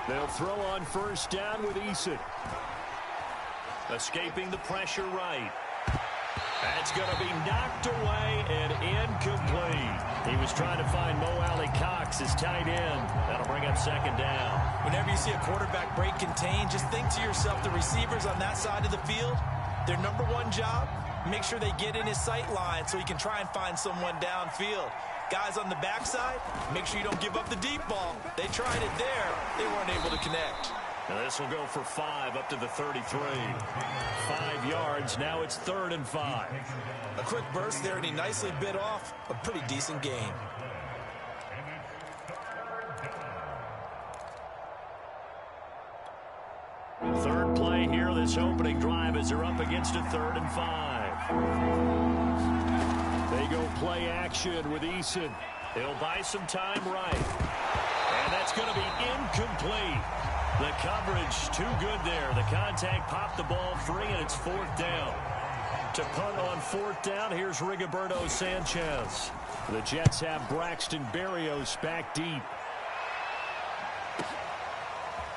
They'll throw on first down with Eason. Escaping the pressure right. That's going to be knocked away and incomplete. He was trying to find Mo Alley Cox, his tight end. That'll bring up second down. Whenever you see a quarterback break contain, just think to yourself, the receivers on that side of the field, their number one job, make sure they get in his sight line so he can try and find someone downfield. Guys on the backside, make sure you don't give up the deep ball. They tried it there. They weren't able to connect. Now this will go for 5 up to the 33. 5 yards. Now it's 3rd and 5. A quick burst there, and he nicely bit off a pretty decent gain. Third play here, this opening drive, as they're up against a 3rd and 5. They go play action with Eason. He'll buy some time right. And that's going to be incomplete. The coverage too good there. The contact popped the ball free, and it's 4th down. To punt on 4th down, here's Rigoberto Sanchez. The Jets have Braxton Berrios back deep.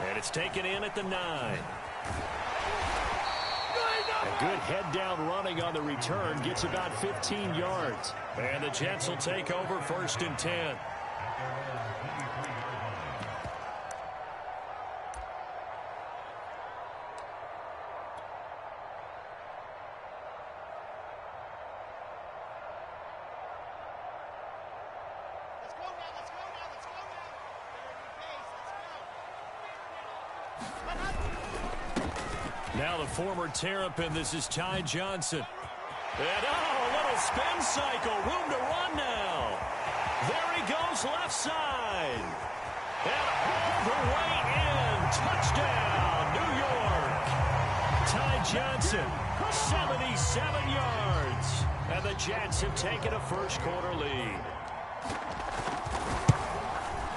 And it's taken in at the 9. A good head-down running on the return. Gets about 15 yards. And the Jets will take over 1st and 10. Now the former Terrapin, this is Ty Johnson. And a little spin cycle, room to run now. There he goes left side. And all the way in, touchdown, New York. Ty Johnson, 77 yards. And the Jets have taken a first quarter lead.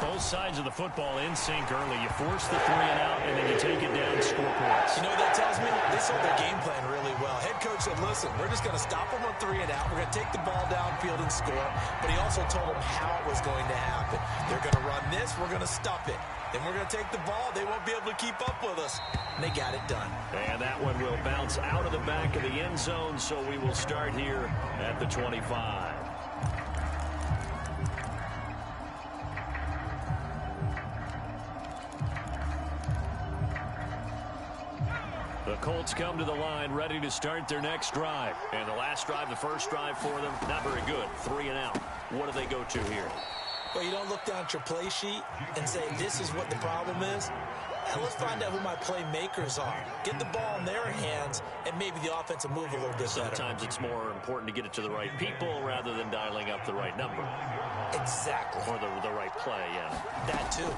Both sides of the football in sync early. You force the 3 and out, and then you take it down, score points. You know what that tells me? They saw their game plan really well. Head coach said, listen, we're just going to stop them on 3 and out. We're going to take the ball downfield and score. But he also told them how it was going to happen. They're going to run this. We're going to stop it. Then we're going to take the ball. They won't be able to keep up with us. And they got it done. And that one will bounce out of the back of the end zone, so we will start here at the 25. The Colts come to the line, ready to start their next drive. And the last drive, the first drive for them, not very good. 3 and out. What do they go to here? Well, you don't look down at your play sheet and say, this is what the problem is. And let's find out who my playmakers are. Get the ball in their hands, and maybe the offense will move a little bit better. Sometimes it's more important to get it to the right people rather than dialing up the right number. Exactly. Or the right play, yeah. That too.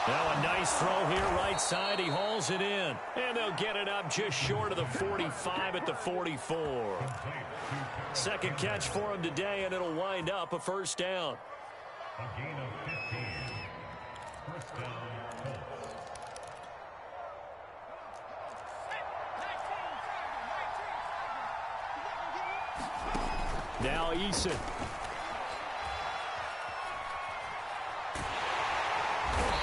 Now a nice throw here right side. He hauls it in. And they'll get it up just short of the 45 at the 44. Second catch for him today, and it'll wind up a first down. A gain of 15. First down. Now Eason.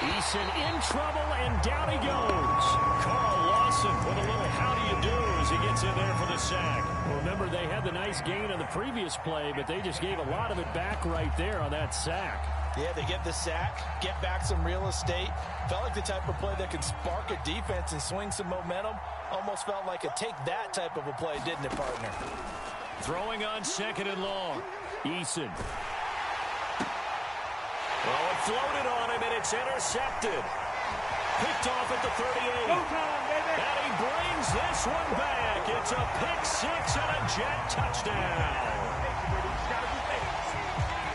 Eason in trouble, and down he goes. Carl Lawson with a little how do you do as he gets in there for the sack. Well, remember, they had the nice gain on the previous play, but they just gave a lot of it back right there on that sack. Yeah, they get the sack, get back some real estate. Felt like the type of play that could spark a defense and swing some momentum. Almost felt like a take that type of a play, didn't it, partner? Throwing on 2nd and long. Eason. Oh, it floated on him, and it's intercepted. Picked off at the 38. And he brings this one back. It's a pick 6 and a Jet touchdown.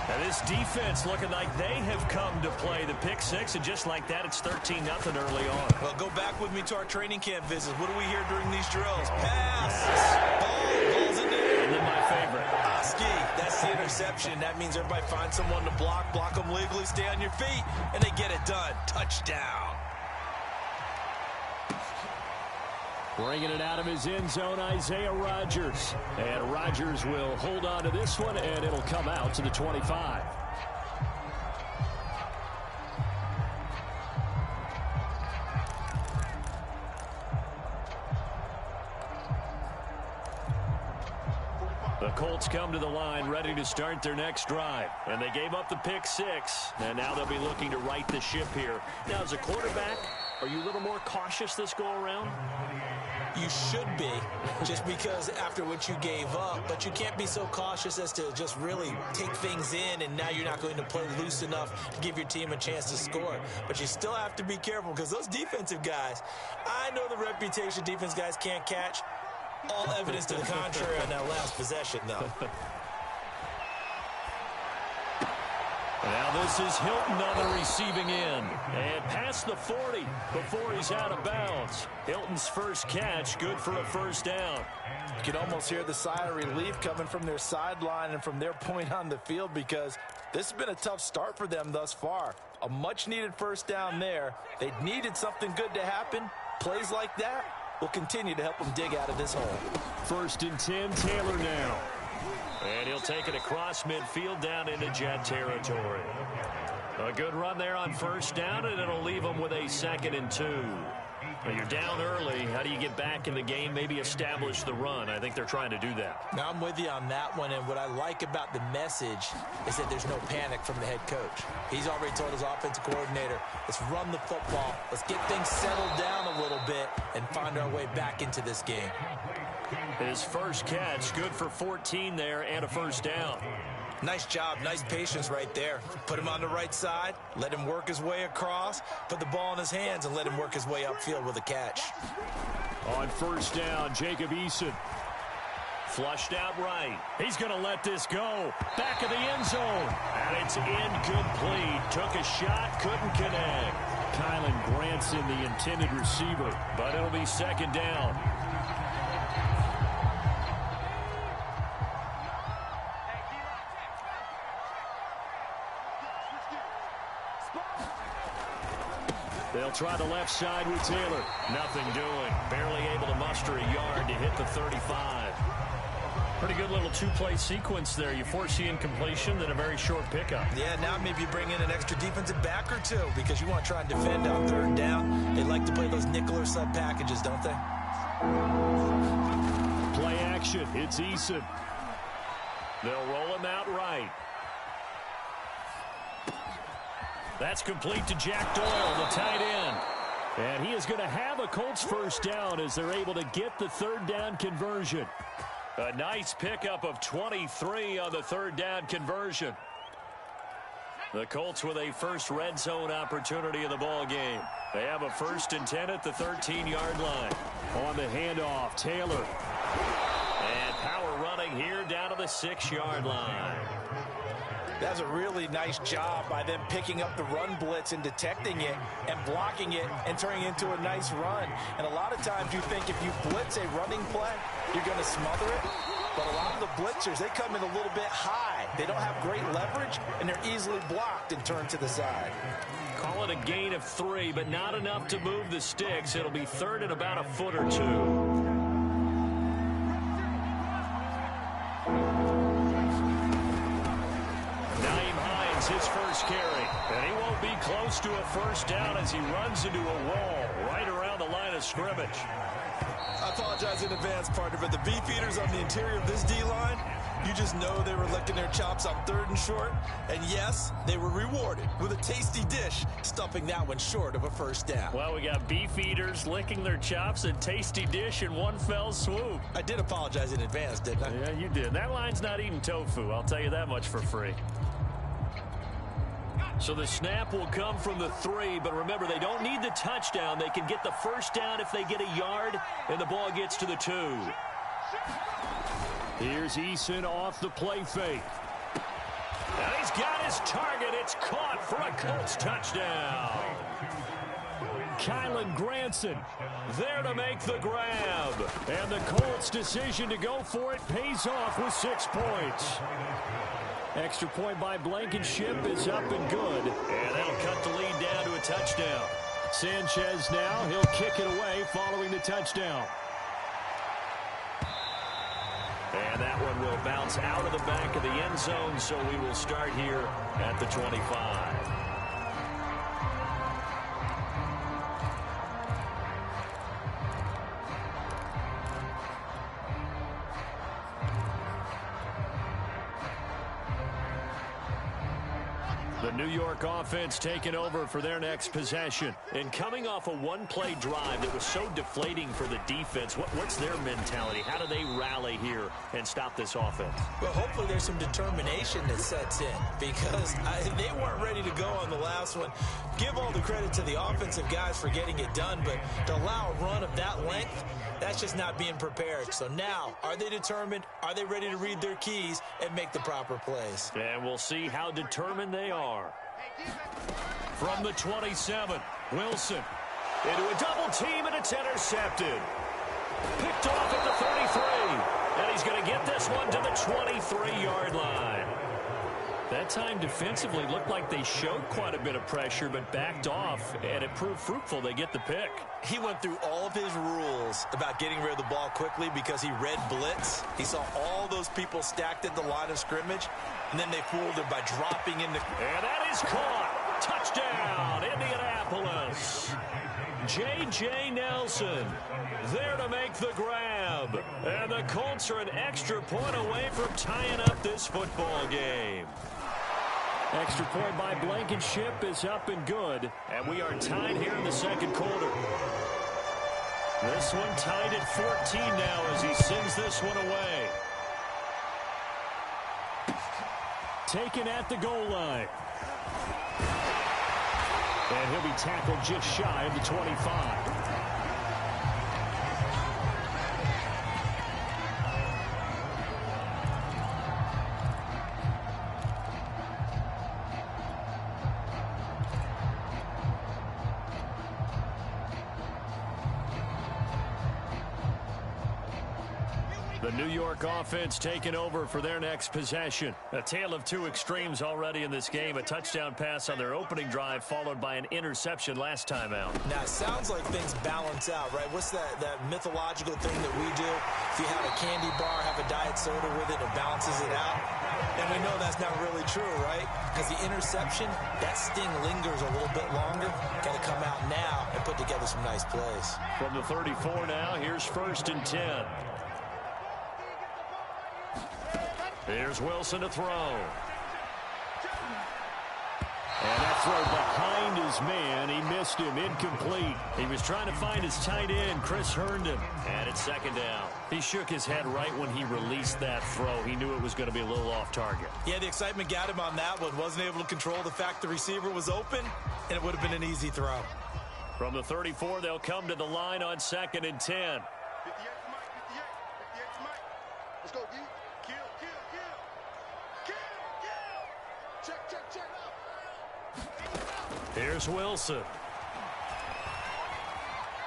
Now this defense looking like they have come to play the pick 6, and just like that, it's 13-0 early on. Well, go back with me to our training camp visits. What do we hear during these drills? Pass. Ball's in there. And then my favorite. Ski. That's the interception. That means everybody finds someone to block them legally, stay on your feet, and they get it done. Touchdown. Bringing it out of his end zone, Isaiah Rodgers. And Rodgers will hold on to this one, and it'll come out to the 25. The Colts come to the line ready to start their next drive. And they gave up the pick 6. And now they'll be looking to right the ship here. Now, as a quarterback, are you a little more cautious this go-around? You should be, just because after what you gave up. But you can't be so cautious as to just really take things in, and now you're not going to play loose enough to give your team a chance to score. But you still have to be careful, because those defensive guys, I know the reputation defense guys can't catch. All evidence to the contrary on that last possession, though. Now this is Hilton on the receiving end. And past the 40 before he's out of bounds. Hilton's first catch, good for a first down. You can almost hear the sigh of relief coming from their sideline and from their point on the field, because this has been a tough start for them thus far. A much-needed first down there. They needed something good to happen. Plays like that will continue to help them dig out of this hole. 1st and 10, Taylor now. And he'll take it across midfield down into Jet territory. A good run there on first down, and it'll leave them with a 2nd and 2. Now you're down early. How do you get back in the game, maybe establish the run? I think they're trying to do that. Now I'm with you on that one, and what I like about the message is that there's no panic from the head coach. He's already told his offensive coordinator, let's run the football, let's get things settled down a little bit, and find our way back into this game. His first catch, good for 14 there, and a first down. Nice job, nice patience right there. Put him on the right side, let him work his way across, put the ball in his hands, and let him work his way upfield with a catch. On first down, Jacob Eason. Flushed out right. He's going to let this go. Back of the end zone. And it's incomplete. Took a shot, couldn't connect. Kylan Granson, the intended receiver, but it'll be 2nd down. They'll try the left side with Taylor. Nothing doing. Barely able to muster a yard to hit the 35. Pretty good little two-play sequence there. You force the incompletion, then a very short pickup. Yeah, now maybe you bring in an extra defensive back or two, because you want to try and defend on 3rd down. They like to play those nickel or sub packages, don't they? Play action. It's Eason. They'll roll him out right. That's complete to Jack Doyle, the tight end. And he is going to have a Colts first down as they're able to get the 3rd down conversion. A nice pickup of 23 on the 3rd down conversion. The Colts with a first red zone opportunity in the ball game. They have a 1st and 10 at the 13-yard line. On the handoff, Taylor. And power running here down to the 6-yard line. That's a really nice job by them picking up the run blitz and detecting it and blocking it and turning it into a nice run. And a lot of times you think if you blitz a running play, you're going to smother it. But a lot of the blitzers, they come in a little bit high. They don't have great leverage, and they're easily blocked and turned to the side. Call it a gain of 3, but not enough to move the sticks. It'll be 3rd and about a foot or 2. His first carry, and he won't be close to a first down as he runs into a wall right around the line of scrimmage. I apologize in advance, partner, but the beefeaters on the interior of this D-line, you just know they were licking their chops on 3rd and short, and yes, they were rewarded with a tasty dish, stuffing that one short of a first down. Well, we got beefeaters licking their chops and tasty dish in one fell swoop. I did apologize in advance, didn't I? Yeah, you did. That line's not eating tofu, I'll tell you that much for free. So the snap will come from the 3, but remember, they don't need the touchdown. They can get the first down if they get a yard, and the ball gets to the 2. Here's Eason off the play fake. And he's got his target. It's caught for a Colts touchdown. Kylan Granson there to make the grab. And the Colts' decision to go for it pays off with 6 points. Extra point by Blankenship is up and good. And that'll cut the lead down to a touchdown. Sanchez now, he'll kick it away following the touchdown. And that one will bounce out of the back of the end zone, so we will start here at the 25. New York offense taking over for their next possession. And coming off a one-play drive that was so deflating for the defense, what's their mentality? How do they rally here and stop this offense? Well, hopefully there's some determination that sets in because they weren't ready to go on the last one. Give all the credit to the offensive guys for getting it done, but to allow a run of that length, that's just not being prepared. So now, are they determined? Are they ready to read their keys and make the proper plays? And we'll see how determined they are. From the 27, Wilson into a double team, and it's intercepted. Picked off at the 33, and he's going to get this one to the 23-yard line. That time defensively looked like they showed quite a bit of pressure, but backed off, and it proved fruitful. They get the pick. He went through all of his rules about getting rid of the ball quickly because he read blitz. He saw all those people stacked at the line of scrimmage, and then they fooled him by dropping in the... And that is caught. Touchdown, Indianapolis. J.J. Nelson there to make the grab. And the Colts are an extra point away from tying up this football game. Extra point by Blankenship is up and good. And we are tied here in the second quarter. This one tied at 14 now as he sends this one away. Taken at the goal line. And he'll be tackled just shy of the 25. The New York offense taking over for their next possession. A tale of two extremes already in this game. A touchdown pass on their opening drive followed by an interception last time out. Now, it sounds like things balance out, right? What's that mythological thing that we do? If you have a candy bar, have a diet soda with it, it balances it out. And we know that's not really true, right? Because the interception, that sting lingers a little bit longer. Got to come out now and put together some nice plays. From the 34 now, here's 1st and 10. Here's Wilson to throw. And that throw behind his man. He missed him. Incomplete. He was trying to find his tight end, Chris Herndon. And it's 2nd down. He shook his head right when he released that throw. He knew it was going to be a little off target. Yeah, the excitement got him on that one. Wasn't able to control the fact the receiver was open, and it would have been an easy throw. From the 34, they'll come to the line on 2nd and 10. 58 Mike. Let's go, D. Check. Here's Wilson.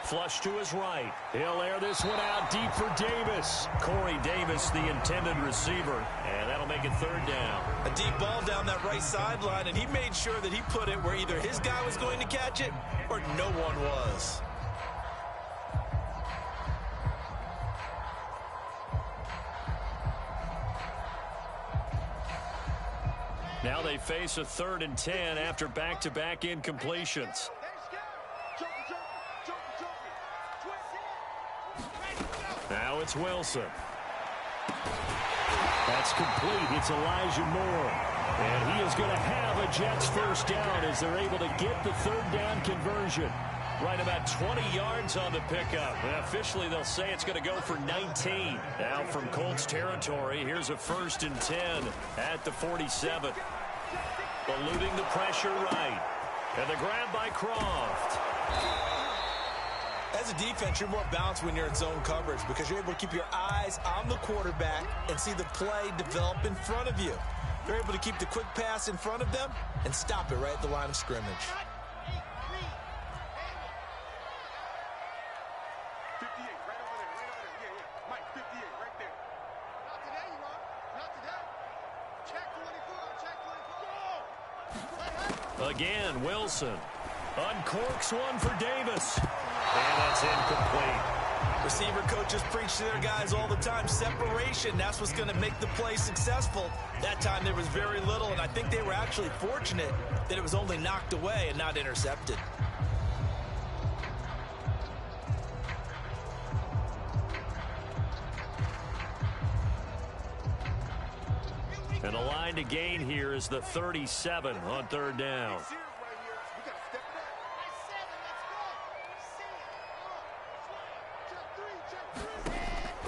Flush to his right. He'll air this one out deep for Davis. Corey Davis, the intended receiver. And that'll make it 3rd down. A deep ball down that right sideline, and he made sure that he put it where either his guy was going to catch it or no one was. Now they face a 3rd and 10 after back-to-back incompletions. Now it's Wilson. That's complete. It's Elijah Moore. And he is going to have a Jets 1st down as they're able to get the 3rd down conversion. Right about 20 yards on the pickup. And officially, they'll say it's going to go for 19. Now from Colts territory, here's a 1st and 10 at the 47. Eluding the pressure right. And the grab by Croft. As a defense, you're more balanced when you're in zone coverage because you're able to keep your eyes on the quarterback and see the play develop in front of you. You're able to keep the quick pass in front of them and stop it right at the line of scrimmage. 58, right over there. Yeah. Mike, 58, right there. Not today, you are. Not today. Check 24. Go! Again, Wilson uncorks one for Davis. And that's incomplete. Receiver coaches preach to their guys all the time. Separation, that's what's going to make the play successful. That time there was very little, and I think they were actually fortunate that it was only knocked away and not intercepted. And Elijah trying to gain here is the 37 on third down.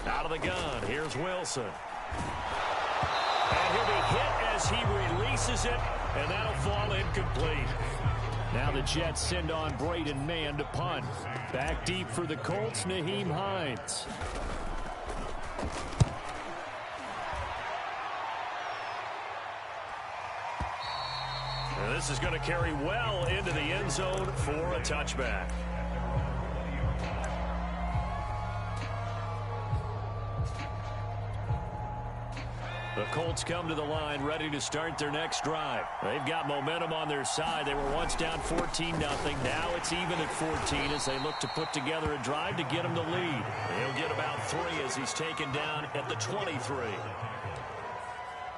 Out of the gun, here's Wilson. And he'll be hit as he releases it, and that'll fall incomplete. Now the Jets send on Braden Mann to punt. Back deep for the Colts, Nyheim Hines. And this is going to carry well into the end zone for a touchback. The Colts come to the line ready to start their next drive. They've got momentum on their side. They were once down 14-0. Now it's even at 14 as they look to put together a drive to get them the lead. He'll get about 3 as he's taken down at the 23.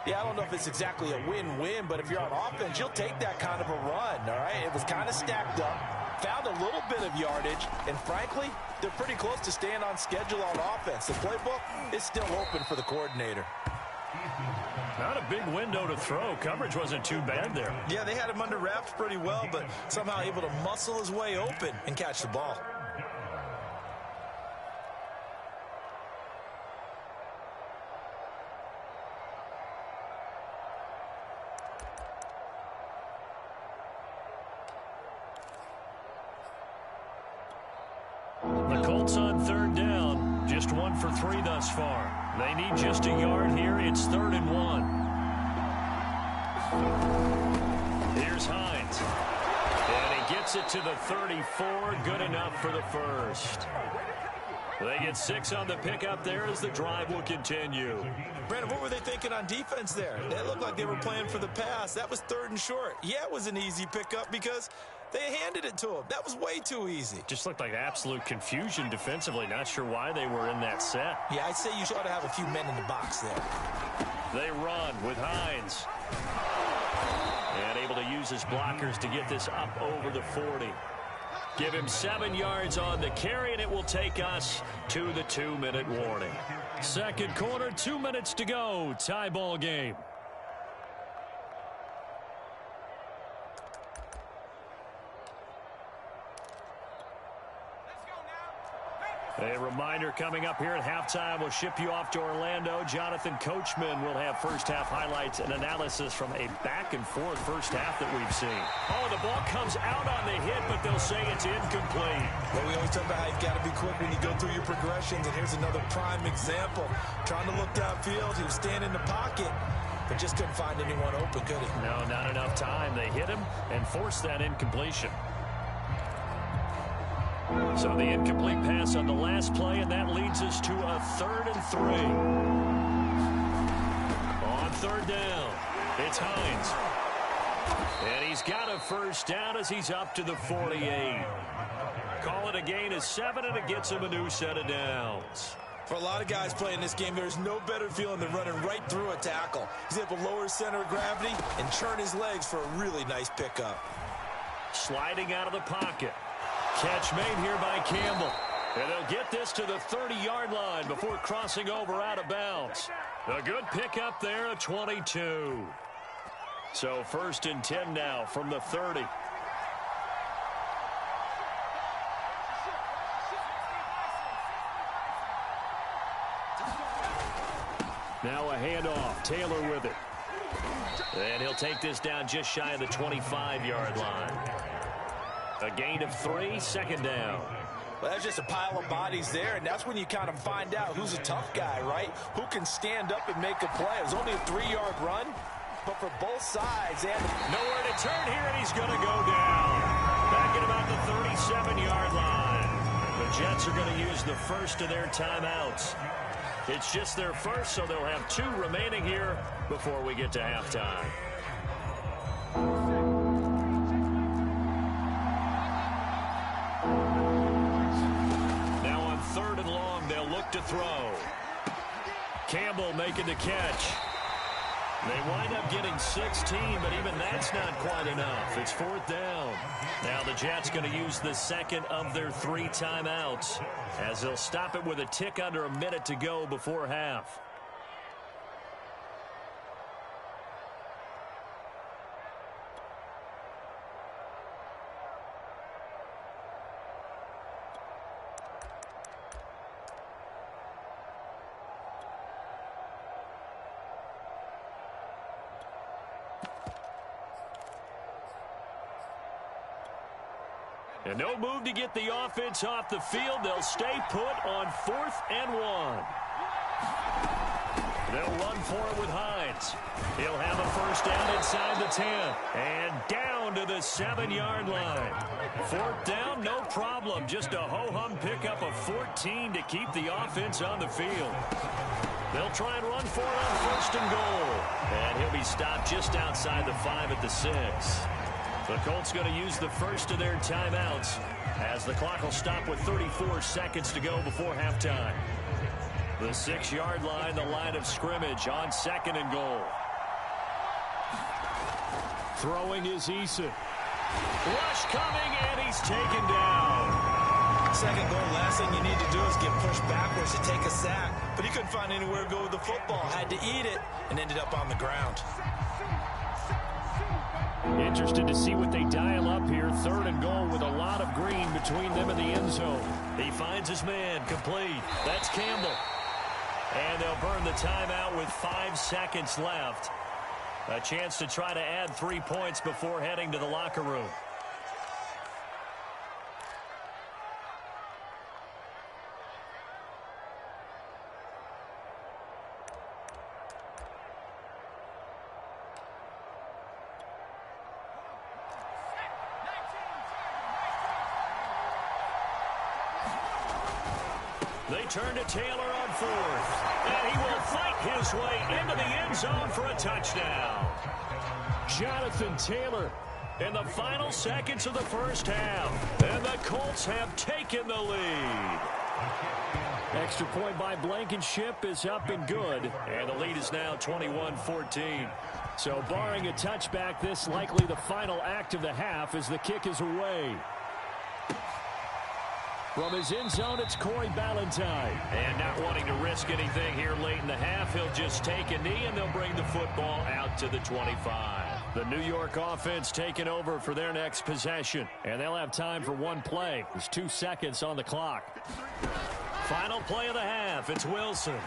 Yeah, I don't know if it's exactly a win-win, but if you're on offense, you'll take that kind of a run, all right? It was kind of stacked up, found a little bit of yardage, and frankly, they're pretty close to staying on schedule on offense. The playbook is still open for the coordinator. Not a big window to throw. Coverage wasn't too bad there. Yeah, they had him under wraps pretty well, but somehow able to muscle his way open and catch the ball. The Colts on third down. Just 1 for 3 thus far. They need just a yard here. It's 3rd and 1. Here's Hines. And he gets it to the 34. Good enough for the first. They get 6 on the pickup there as the drive will continue. Brandon, what were they thinking on defense there? It looked like they were playing for the pass. That was 3rd and short. Yeah, it was an easy pickup because they handed it to him. That was way too easy. Just looked like absolute confusion defensively. Not sure why they were in that set. Yeah, I'd say you ought to have a few men in the box there. They run with Hines. And able to use his blockers to get this up over the 40. Give him 7 yards on the carry, and it will take us to the 2-minute warning. Second quarter, 2 minutes to go. Tie ball game. A reminder coming up here at halftime. We'll ship you off to Orlando. Jonathan Coachman will have first-half highlights and analysis from a back-and-forth first half that we've seen. Oh, the ball comes out on the hit, but they'll say it's incomplete. Well, we always talk about how you've got to be quick when you go through your progressions, and here's another prime example. Trying to look downfield, he was standing in the pocket, but just couldn't find anyone open, could he? No, not enough time. They hit him and forced that incompletion. So the incomplete pass on the last play, and that leads us to a 3rd and 3. On third down, it's Hines. And he's got a first down as he's up to the 48. Call it a gain of 7, and it gets him a new set of downs. For a lot of guys playing this game, there's no better feeling than running right through a tackle. He's able to lower his center of gravity and churn his legs for a really nice pickup. Sliding out of the pocket. Catch made here by Campbell. And they'll get this to the 30-yard line before crossing over out of bounds. A good pickup there, a 22. So 1st and 10 now from the 30. Now a handoff. Taylor with it. And he'll take this down just shy of the 25-yard line. A gain of 3, 2nd down. Well, that's just a pile of bodies there, and that's when you kind of find out who's a tough guy, right? Who can stand up and make a play. It was only a 3-yard run, but for both sides, and nowhere to turn here, and he's going to go down. Back at about the 37-yard line. The Jets are going to use the first of their timeouts. It's just their first, so they'll have 2 remaining here before we get to halftime. Now on 3rd and long, they'll look to throw. Campbell making the catch. They wind up getting 16, but even that's not quite enough. It's 4th down. Now the Jets going to use the second of their 3 timeouts as they'll stop it with a tick under a minute to go before half. And no move to get the offense off the field. They'll stay put on 4th and 1. They'll run for it with Hines. He'll have a first down inside the 10. And down to the 7-yard line. 4th down, no problem. Just a ho-hum pickup of 14 to keep the offense on the field. They'll try and run for it on 1st and goal. And he'll be stopped just outside the 5 at the 6. The Colts going to use the first of their timeouts as the clock will stop with 34 seconds to go before halftime. The 6-yard line, the line of scrimmage on 2nd and goal. Throwing is Eason. Rush coming, and he's taken down. 2nd goal, last thing you need to do is get pushed backwards to take a sack. But he couldn't find anywhere to go with the football. Had to eat it and ended up on the ground. Interested to see what they dial up here. 3rd and goal with a lot of green between them and the end zone. He finds his man, complete. That's Campbell. And they'll burn the timeout with 5 seconds left. A chance to try to add 3 points before heading to the locker room. They turn to Taylor on 4th. And he will fight his way into the end zone for a touchdown. Jonathan Taylor in the final seconds of the first half. And the Colts have taken the lead. Extra point by Blankenship is up and good. And the lead is now 21-14. So barring a touchback, this likely the final act of the half as the kick is away. From his end zone, it's Corey Ballantyne. And not wanting to risk anything here late in the half, he'll just take a knee, and they'll bring the football out to the 25. The New York offense taking over for their next possession. And they'll have time for one play. There's 2 seconds on the clock. Final play of the half, it's Wilson.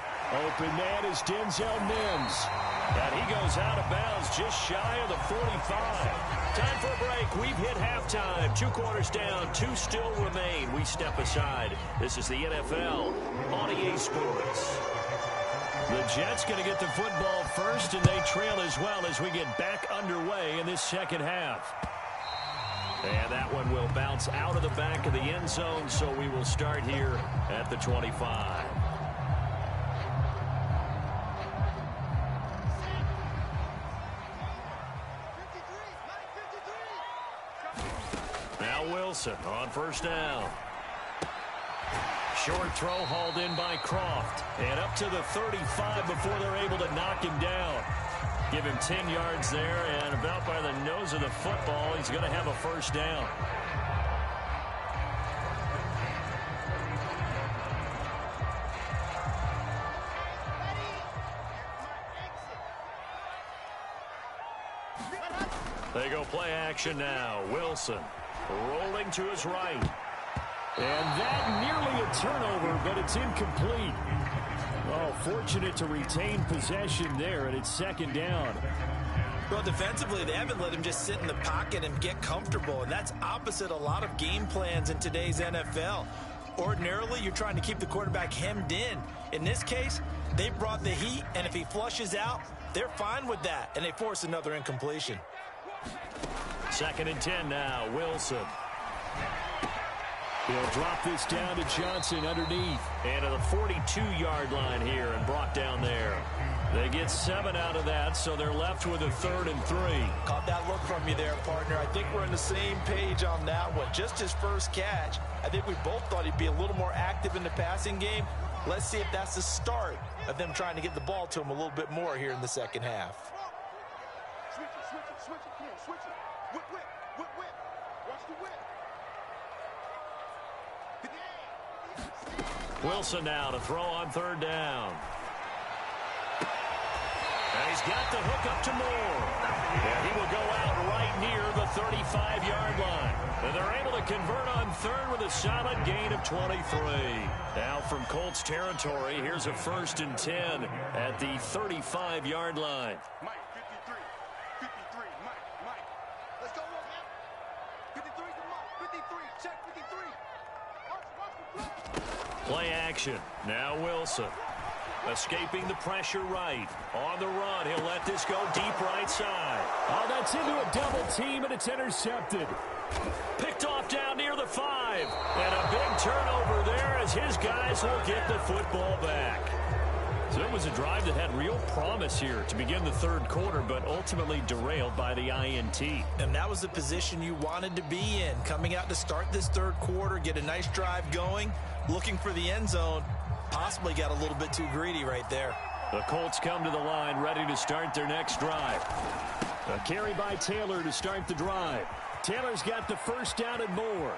Open man is Denzel Mims. And he goes out of bounds just shy of the 45. Time for a break. We've hit halftime. 2 quarters down. 2 still remain. We step aside. This is the NFL on EA Sports. The Jets going to get the football first, and they trail as well as we get back underway in this second half. And that one will bounce out of the back of the end zone, so we will start here at the 25. Wilson on first down. Short throw hauled in by Croft. And up to the 35 before they're able to knock him down. Give him 10 yards there, and about by the nose of the football, he's going to have a first down. They go play action now. Wilson rolling to his right. And that nearly a turnover, but it's incomplete. Oh, fortunate to retain possession there, and it's second down. Well, defensively, they haven't let him just sit in the pocket and get comfortable, and that's opposite a lot of game plans in today's NFL. Ordinarily, you're trying to keep the quarterback hemmed in. In this case, they brought the heat, and if he flushes out, they're fine with that, and they force another incompletion. 2nd and 10 now, Wilson. He'll drop this down to Johnson underneath. And to the 42-yard line here and brought down there. They get 7 out of that, so they're left with a 3rd and 3. Caught that look from you there, partner. I think we're on the same page on that one. Just his first catch. I think we both thought he'd be a little more active in the passing game. Let's see if that's the start of them trying to get the ball to him a little bit more here in the second half. Switch it, switch it, switch it. Come on, switch it. Whip, whip, whip, whip. Watch the whip. Wilson now to throw on 3rd down. And he's got the hook up to Moore. And he will go out right near the 35-yard line. And they're able to convert on 3rd with a solid gain of 23. Now from Colts territory, here's a 1st and 10 at the 35-yard line. Mike, 53. 53, Mike. Let's go, man. 53 to Mike. 53, check. Play action. Now Wilson. Escaping the pressure right. On the run, he'll let this go deep right side. Oh, that's into a double team, and it's intercepted. Picked off down near the 5. And a big turnover there as his guys will get the football back. So it was a drive that had real promise here to begin the third quarter, but ultimately derailed by the INT. And that was the position you wanted to be in. Coming out to start this third quarter, get a nice drive going, looking for the end zone. Possibly got a little bit too greedy right there. The Colts come to the line, ready to start their next drive. A carry by Taylor to start the drive. Taylor's got the first down and more.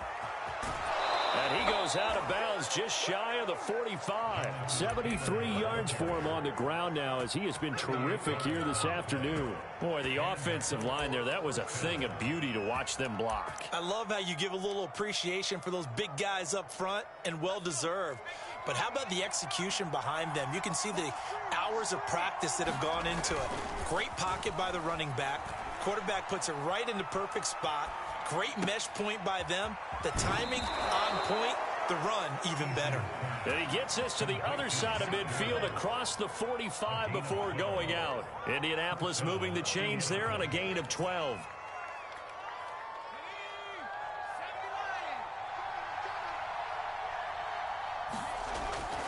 And he goes out of bounds just shy of the 45. 73 yards for him on the ground now as he has been terrific here this afternoon. Boy, the offensive line there, that was a thing of beauty to watch them block. I love how you give a little appreciation for those big guys up front, and well-deserved. But how about the execution behind them? You can see the hours of practice that have gone into it. Great pocket by the running back. Quarterback puts it right in the perfect spot. Great mesh point by them. The timing on point. The run even better. And he gets this to the other side of midfield across the 45 before going out. Indianapolis moving the chains there on a gain of 12.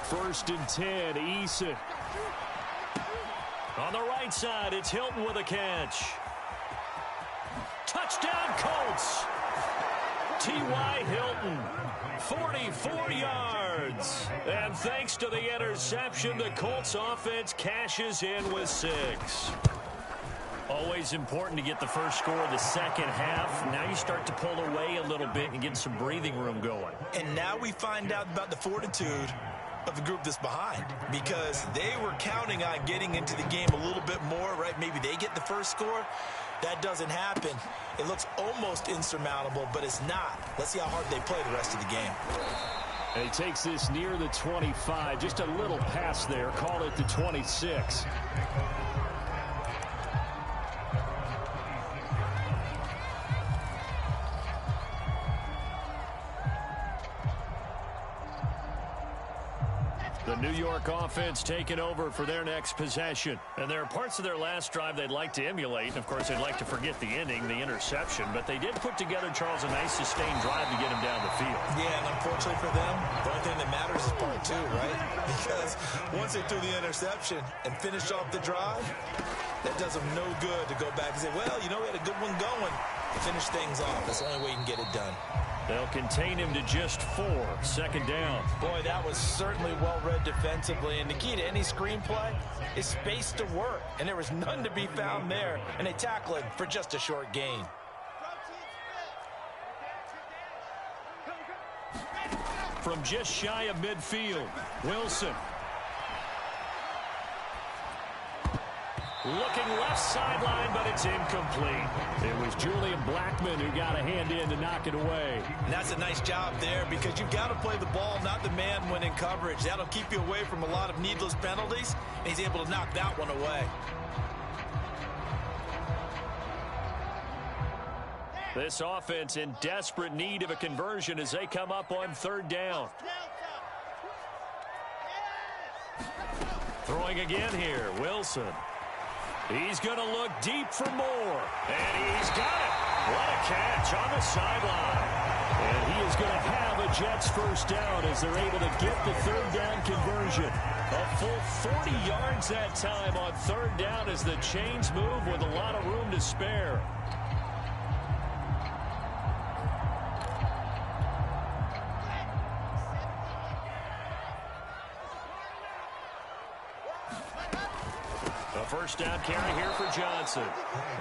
First and 10, Eason. On the right side, it's Hilton with a catch. Touchdown, Colts. T.Y. Hilton, 44 yards. And thanks to the interception, the Colts offense cashes in with 6. Always important to get the first score of the second half. Now you start to pull away a little bit and get some breathing room going. And now we find out about the fortitude of the group that's behind, because they were counting on getting into the game a little bit more, right? Maybe they get the first score. That doesn't happen. It looks almost insurmountable, but it's not. Let's see how hard they play the rest of the game. And he takes this near the 25. Just a little pass there. Call it the 26. The New York offense taking over for their next possession. And there are parts of their last drive they'd like to emulate. Of course, they'd like to forget the ending, the interception. But they did put together, Charles, a nice sustained drive to get him down the field. Yeah, and unfortunately for them, the only thing that matters is part 2, right? Because once they threw the interception and finished off the drive, that does them no good to go back and say, well, you know, we had a good one going. Finish things off. That's the only way you can get it done. They'll contain him to just 4. Second down. Boy, that was certainly well-read defensively. And the key to any screenplay is space to work. And there was none to be found there. And they tackle him for just a short gain. From just shy of midfield, Wilson. Looking left sideline, but it's incomplete. It was Julian Blackman who got a hand in to knock it away. And that's a nice job there, because you've got to play the ball, not the man when in coverage. That'll keep you away from a lot of needless penalties, and he's able to knock that one away. This offense in desperate need of a conversion as they come up on third down. Throwing again here, Wilson. He's going to look deep for more. And he's got it. What a catch on the sideline. And he is going to have a Jets first down as they're able to get the third down conversion. A full 40 yards that time on third down as the chains move with a lot of room to spare. First down carry here for Johnson.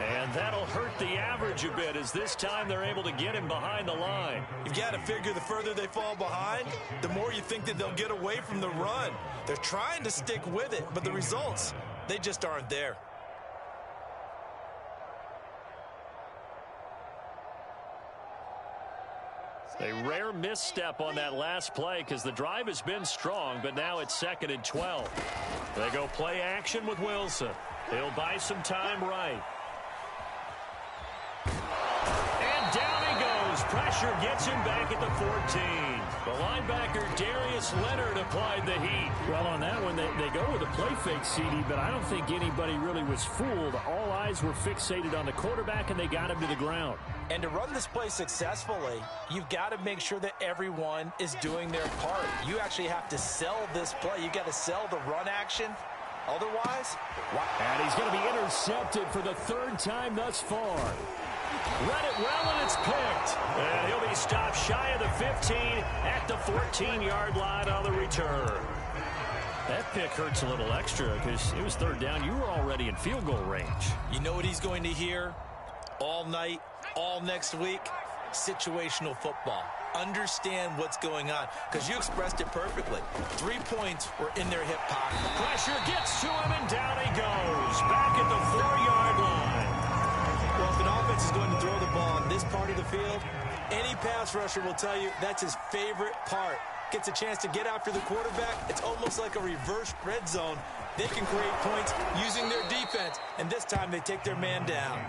And that'll hurt the average a bit as this time they're able to get him behind the line. You've got to figure the further they fall behind, the more you think that they'll get away from the run. They're trying to stick with it, but the results, they just aren't there. A rare misstep on that last play because the drive has been strong, but now it's 2nd and 12. They go play action with Wilson. He'll buy some time right. And down he goes. Pressure gets him back at the 14. The linebacker, Darius Leonard, applied the heat. Well, on that one, they go with a play fake, CD, but I don't think anybody really was fooled. All eyes were fixated on the quarterback, and they got him to the ground. And to run this play successfully, you've got to make sure that everyone is doing their part. You actually have to sell this play. You've got to sell the run action. Otherwise, and he's going to be intercepted for the third time thus far. Read it well, and it's picked. And he'll be stopped shy of the 15 at the 14-yard line on the return. That pick hurts a little extra because it was third down. You were already in field goal range. You know what he's going to hear all night, all next week? Situational football. Understand what's going on, because you expressed it perfectly. 3 points were in their hip pocket. Pressure gets to him, and down he goes. Back at the 4-yard line. Well, if an offense is going to throw the ball on this part of the field, any pass rusher will tell you that's his favorite part. Gets a chance to get after the quarterback. It's almost like a reverse red zone. They can create points using their defense, and this time they take their man down.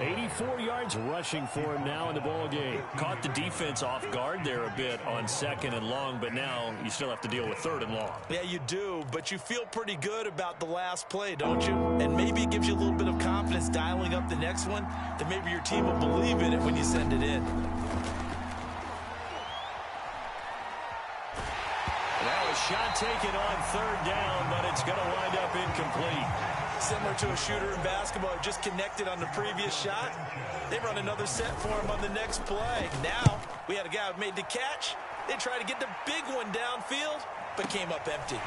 84 yards rushing for him now in the ball game. Caught the defense off guard there a bit on 2nd and long, but now you still have to deal with 3rd and long. Yeah, you do, but you feel pretty good about the last play, don't you? And maybe it gives you a little bit of confidence dialing up the next one, that maybe your team will believe in it when you send it in. That was shot taken on 3rd down, but it's going to wind up incomplete. Similar to a shooter in basketball, just connected on the previous shot. They run another set for him on the next play. Now, we had a guy who made the catch. They tried to get the big one downfield, but came up empty.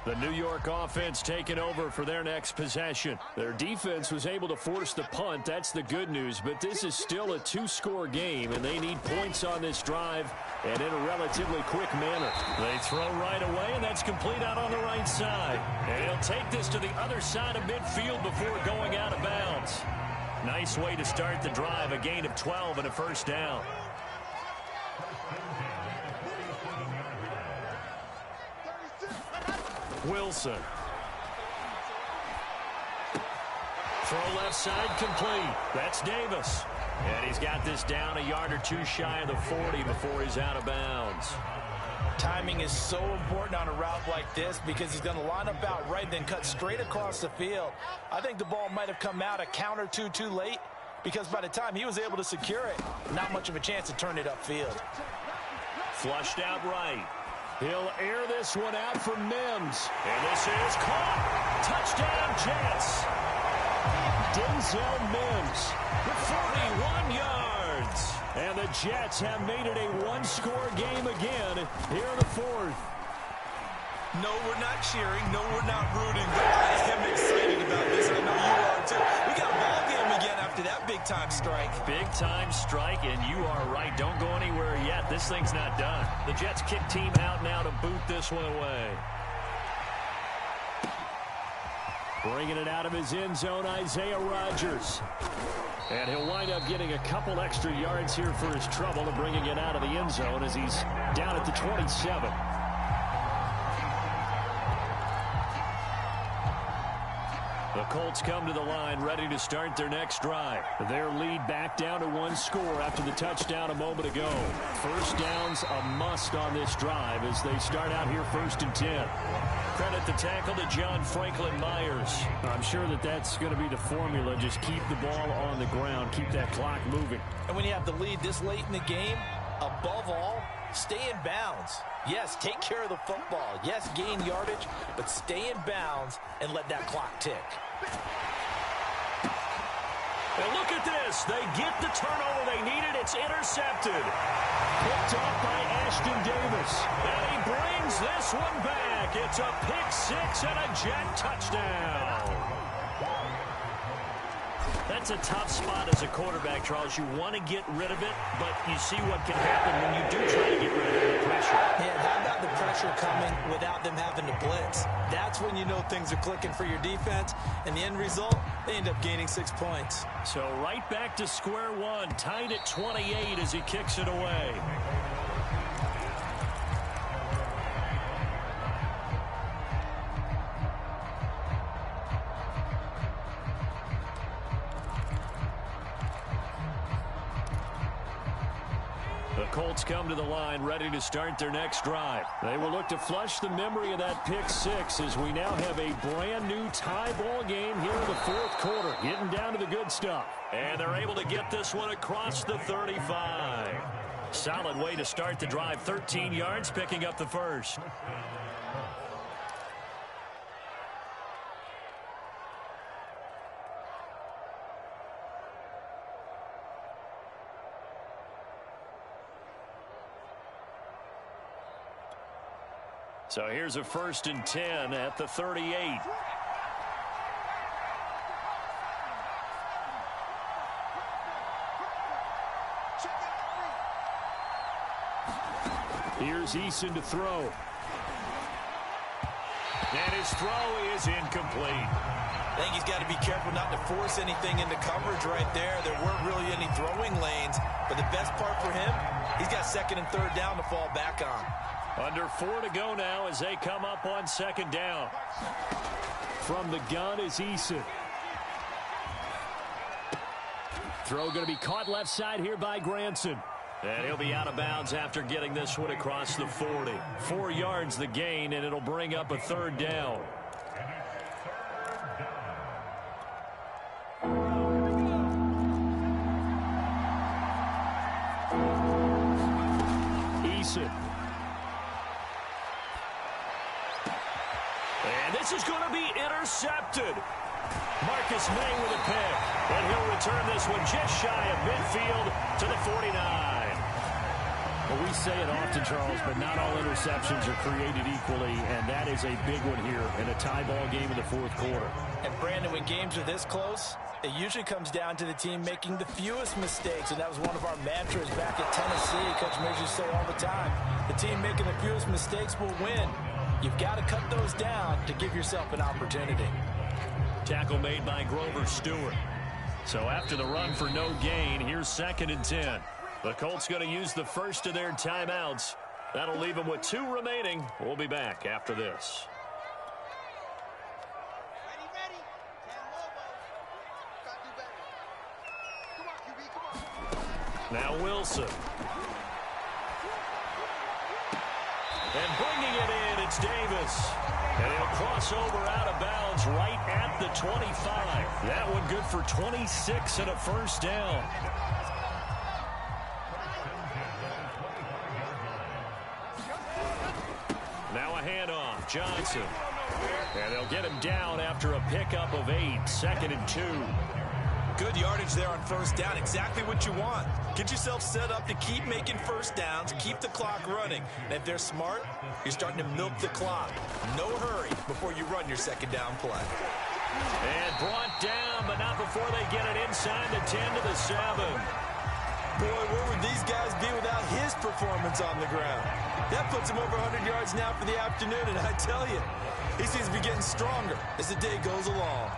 The New York offense taking over for their next possession. Their defense was able to force the punt. That's the good news. But this is still a 2-score game, and they need points on this drive and in a relatively quick manner. They throw right away, and that's complete out on the right side. And he'll take this to the other side of midfield before going out of bounds. Nice way to start the drive, a gain of 12 and a 1st down. Wilson. Throw left side complete. That's Davis. And he's got this down a yard or two shy of the 40 before he's out of bounds. Timing is so important on a route like this because he's going to line up out right, then cut straight across the field. I think the ball might have come out a count or two too late because by the time he was able to secure it, not much of a chance to turn it upfield. Flushed out right. He'll air this one out for Mims. And this is caught. Touchdown, Jets. Denzel Mims with 41 yards. And the Jets have made it a 1-score game again here in the 4th. No, we're not cheering. No, we're not rooting. But I am excited about this. I know you are, too. We got a ball game again after that big-time strike. Big-time strike, and you are right. Don't go anywhere yet. This thing's not done. The Jets kick team out now to boot this one away. Bringing it out of his end zone, Isaiah Rodgers. And he'll wind up getting a couple extra yards here for his trouble and bringing it out of the end zone as he's down at the 27. The Colts come to the line ready to start their next drive. Their lead back down to 1 score after the touchdown a moment ago. First down's a must on this drive as they start out here 1st and 10. Credit the tackle to John Franklin Myers. I'm sure that that's going to be the formula. Just keep the ball on the ground. Keep that clock moving. And when you have the lead this late in the game, above all, stay in bounds. Yes, take care of the football. Yes, gain yardage, but stay in bounds and let that clock tick. And look at this. They get the turnover they needed. It's intercepted. Picked off by Ashton Davis. And he brings this one back. It's a pick 6 and a Jet touchdown. That That's a tough spot as a quarterback, Charles. You want to get rid of it, but you see what can happen when you do try to get rid of the pressure. Yeah, how about the pressure coming without them having to blitz? That's when you know things are clicking for your defense, and the end result, they end up gaining 6 points. So right back to square one, tied at 28 as he kicks it away. The Colts come to the line, ready to start their next drive. They will look to flush the memory of that pick six as we now have a brand new tie ball game here in the fourth quarter, getting down to the good stuff. And they're able to get this one across the 35. Solid way to start the drive, 13 yards, picking up the first. So here's a 1st and 10 at the 38. Here's Eason to throw. And his throw is incomplete. I think he's got to be careful not to force anything into coverage right there. There weren't really any throwing lanes, but the best part for him, he's got 2nd and 3rd down to fall back on. Under 4 to go now as they come up on 2nd down. From the gun is Eason. Throw going to be caught left side here by Granson. And he'll be out of bounds after getting this one across the 40. 4 yards the gain, and it'll bring up a 3rd down. Eason. And this is going to be intercepted. Marcus May with a pick. And he'll return this one just shy of midfield to the 49. Well, we say it often, Charles, but not all interceptions are created equally, and that is a big one here in a tie ball game in the fourth quarter. And, Brandon, when games are this close, it usually comes down to the team making the fewest mistakes, and that was one of our mantras back at Tennessee. Coach Mears used to say all the time, the team making the fewest mistakes will win. You've got to cut those down to give yourself an opportunity. Tackle made by Grover Stewart. So after the run for no gain, here's 2nd and 10. The Colts going to use the first of their timeouts. That'll leave them with 2 remaining. We'll be back after this. Ready. 10 more, Come on, QB, come on. Now Wilson. And bringing it in, it's Davis. And he'll cross over out of bounds right at the 25. That one good for 26 and a 1st down. Now a handoff, Johnson. And they'll get him down after a pickup of 8, 2nd and 2. Good yardage there on 1st down, exactly what you want. Get yourself set up to keep making 1st downs, keep the clock running. And if they're smart, you're starting to milk the clock. No hurry before you run your 2nd down play. And brought down, but not before they get it inside the 10 to the 7. Boy, where would these guys be without his performance on the ground? That puts him over 100 yards now for the afternoon, and I tell you, he seems to be getting stronger as the day goes along.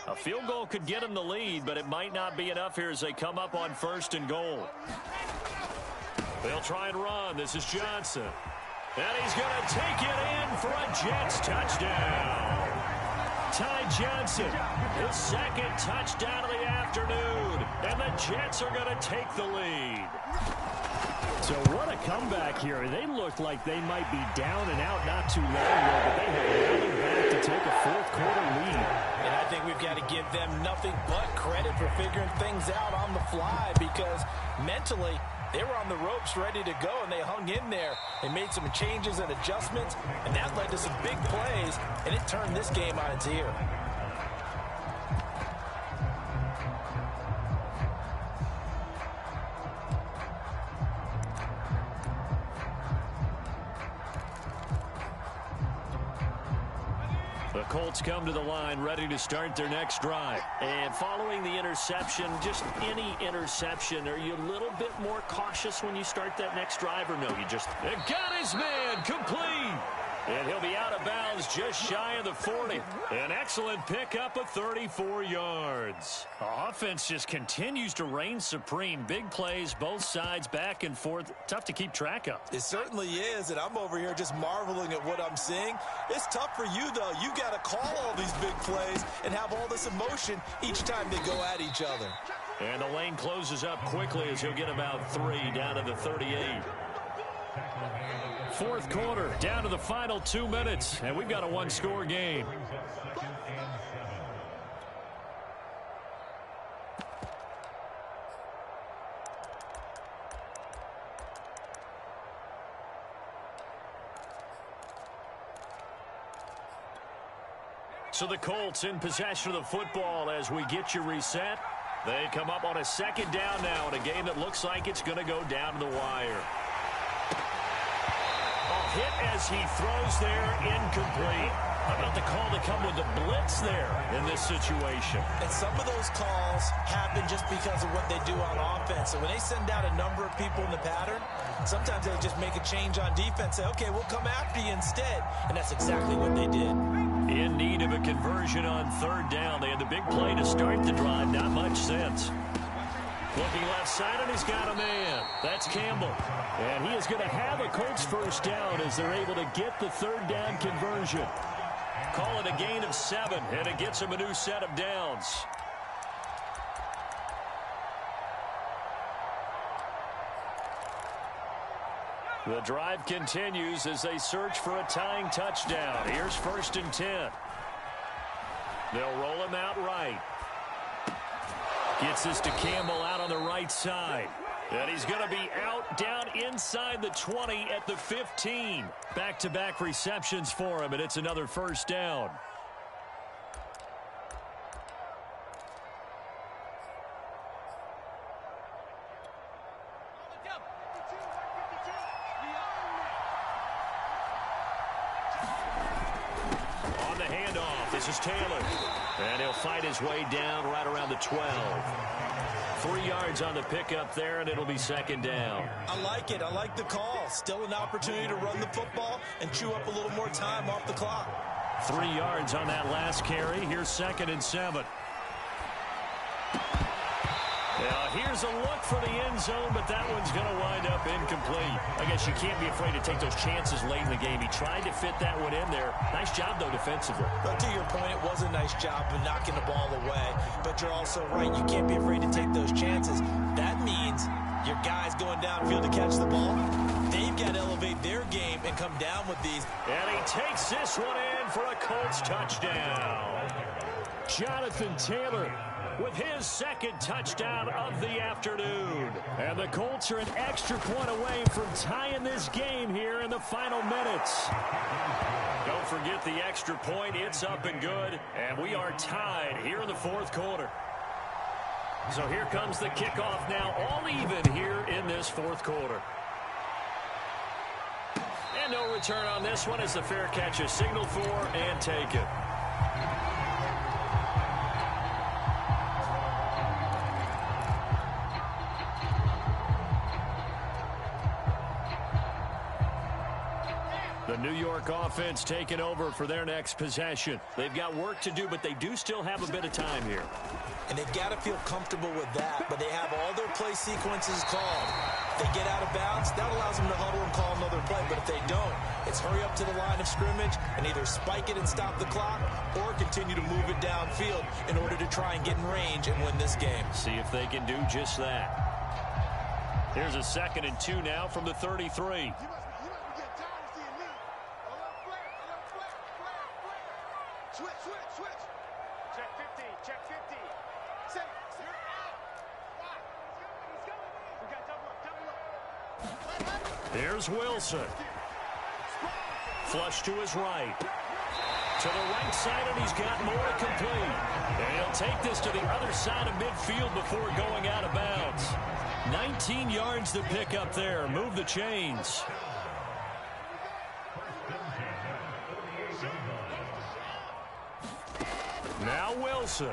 A field goal could get them the lead, but it might not be enough here as they come up on 1st and goal. They'll try and run. This is Johnson. And he's going to take it in for a Jets touchdown. Ty Johnson, his 2nd touchdown of the afternoon. And the Jets are going to take the lead. So what a comeback here. They looked like they might be down and out not too long ago, but they have rallied back to take a fourth quarter lead. And I think we've got to give them nothing but credit for figuring things out on the fly, because mentally they were on the ropes ready to go, and they hung in there. They made some changes and adjustments, and that led to some big plays, and it turned this game on its ear. The Colts come to the line ready to start their next drive. And following the interception, just any interception, are you a little bit more cautious when you start that next drive, or no? You just... It got his man complete. And he'll be out of bounds just shy of the 40. An excellent pickup of 34 yards. The offense just continues to reign supreme. Big plays, both sides, back and forth. Tough to keep track of. It certainly is, and I'm over here just marveling at what I'm seeing. It's tough for you, though. You got to call all these big plays and have all this emotion each time they go at each other. And the lane closes up quickly as he'll get about 3 down to the 38. Fourth quarter, down to the final 2 minutes, and we've got a one-score game. So the Colts in possession of the football as we get you reset. They come up on a second down now in a game that looks like it's going to go down to the wire. Hit as he throws there, incomplete. How about the call to come with the blitz there in this situation? And some of those calls happen just because of what they do on offense. So when they send out a number of people in the pattern, sometimes they just make a change on defense, say, okay, we'll come after you instead. And that's exactly what they did. In need of a conversion on third down. They had the big play to start the drive. Not much sense. Looking left side, and he's got a man. That's Campbell. And he is going to have a Colts first down as they're able to get the third down conversion. Call it a gain of 7, and it gets him a new set of downs. The drive continues as they search for a tying touchdown. Here's 1st and 10. They'll roll him out right. Gets this to Campbell out on the right side. And he's going to be out down inside the 20 at the 15. Back-to-back receptions for him, and it's another first down. On the handoff, this is Taylor. And he'll fight his way down right around the 12. 3 yards on the pickup there, and it'll be second down. I like it. I like the call. Still an opportunity to run the football and chew up a little more time off the clock. 3 yards on that last carry. Here's 2nd and 7. Now, here's a look for the end zone, but that one's going to wind up incomplete. I guess you can't be afraid to take those chances late in the game. He tried to fit that one in there. Nice job, though, defensively. But to your point, it was a nice job of knocking the ball away. But you're also right. You can't be afraid to take those chances. That means your guys going downfield to catch the ball, they've got to elevate their game and come down with these. And he takes this one in for a Colts touchdown. Jonathan Taylor with his 2nd touchdown of the afternoon. And the Colts are an extra point away from tying this game here in the final minutes. Don't forget the extra point. It's up and good. And we are tied here in the 4th quarter. So here comes the kickoff now, all even here in this 4th quarter. And no return on this one as the fair catch is signaled for and taken. The New York offense taking over for their next possession. They've got work to do, but they do still have a bit of time here. And they've got to feel comfortable with that, but they have all their play sequences called. If they get out of bounds, that allows them to huddle and call another play, but if they don't, it's hurry up to the line of scrimmage and either spike it and stop the clock or continue to move it downfield in order to try and get in range and win this game. See if they can do just that. Here's a 2nd and 2 now from the 33. Switch. Check 15. Check 15. Say, you're out. Why? He's going. We got double up. Here's Wilson. Flush to his right. To the right side, and he's got more to complete. And he'll take this to the other side of midfield before going out of bounds. 19 yards to pick up there. Move the chains. Now Wilson.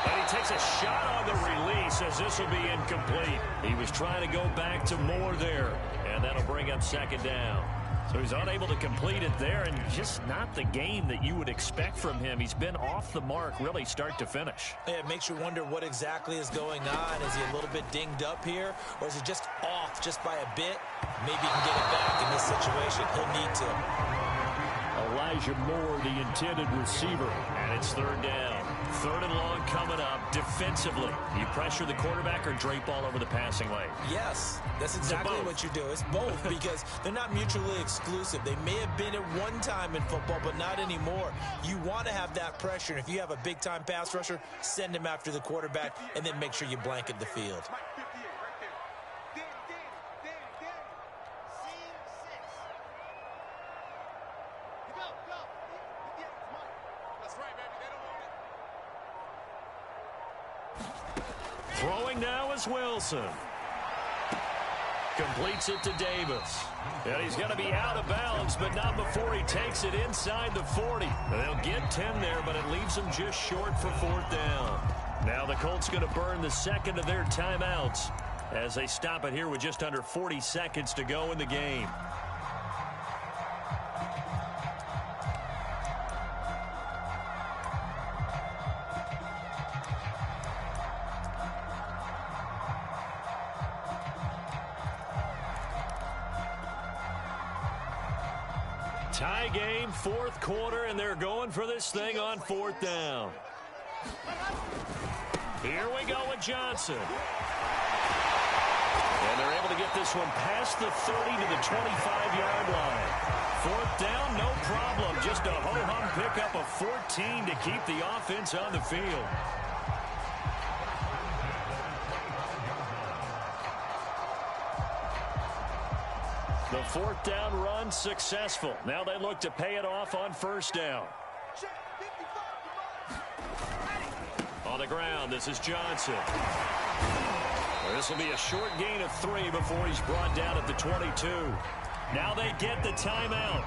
And he takes a shot on the release as this will be incomplete. He was trying to go back to Moore there, and that'll bring up second down. So he's unable to complete it there, and just not the game that you would expect from him. He's been off the mark really start to finish. Yeah, it makes you wonder what exactly is going on. Is he a little bit dinged up here, or is he just off just by a bit? Maybe he can get it back in this situation. He'll need to. Elijah Moore, the intended receiver. And it's third down. Third and long coming up. Defensively, you pressure the quarterback or drape all over the passing lane? Yes, that's exactly what you do. It's both because they're not mutually exclusive. They may have been at one time in football, but not anymore. You want to have that pressure. And if you have a big-time pass rusher, send him after the quarterback, and then make sure you blanket the field. Throwing now is Wilson. Completes it to Davis. And he's going to be out of bounds, but not before he takes it inside the 40. They'll get 10 there, but it leaves them just short for fourth down. Now the Colts going to burn the second of their timeouts as they stop it here with just under 40 seconds to go in the game. Tie game, fourth quarter, and they're going for this thing on fourth down. Here we go with Johnson. And they're able to get this one past the 30 to the 25-yard line. Fourth down, no problem. Just a ho-hum pickup of 14 to keep the offense on the field. The fourth down run successful. Now they look to pay it off on first down. On the ground, this is Johnson. This will be a short gain of 3 before he's brought down at the 22. Now they get the timeout.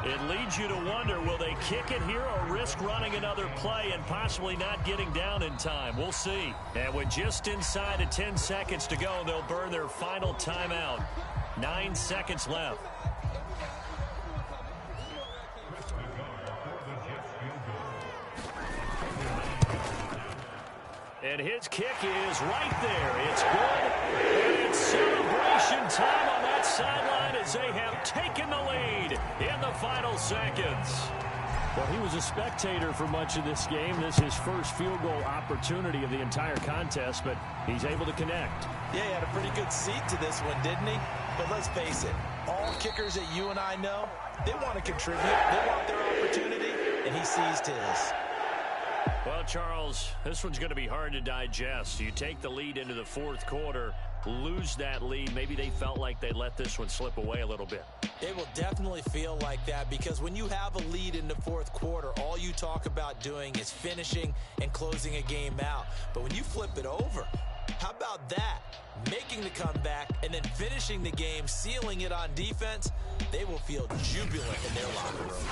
It leads you to wonder, will they kick it here or risk running another play and possibly not getting down in time? We'll see. And with just inside of 10 seconds to go, they'll burn their final timeout. 9 seconds left. And his kick is right there. It's good. And it's celebration time on that sideline as they have taken the lead in the final seconds. Well, he was a spectator for much of this game. This is his first field goal opportunity of the entire contest, but he's able to connect. Yeah, he had a pretty good seat to this one, didn't he? But let's face it, all kickers that you and I know, they want to contribute. They want their opportunity, and he seized his. Well, Charles, this one's going to be hard to digest. You take the lead into the fourth quarter, lose that lead. Maybe they felt like they let this one slip away a little bit. It will definitely feel like that because when you have a lead in the fourth quarter, all you talk about doing is finishing and closing a game out. But when you flip it over, how about that? Making the comeback and then finishing the game, sealing it on defense, they will feel jubilant in their locker room.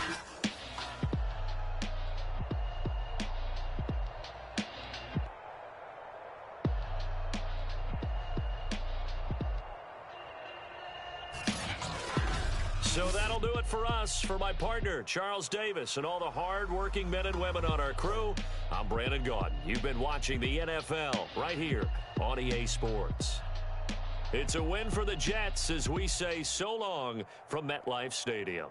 So that'll do it for us. For my partner, Charles Davis, and all the hard-working men and women on our crew, I'm Brandon Gaudin. You've been watching the NFL right here on EA Sports. It's a win for the Jets as we say so long from MetLife Stadium.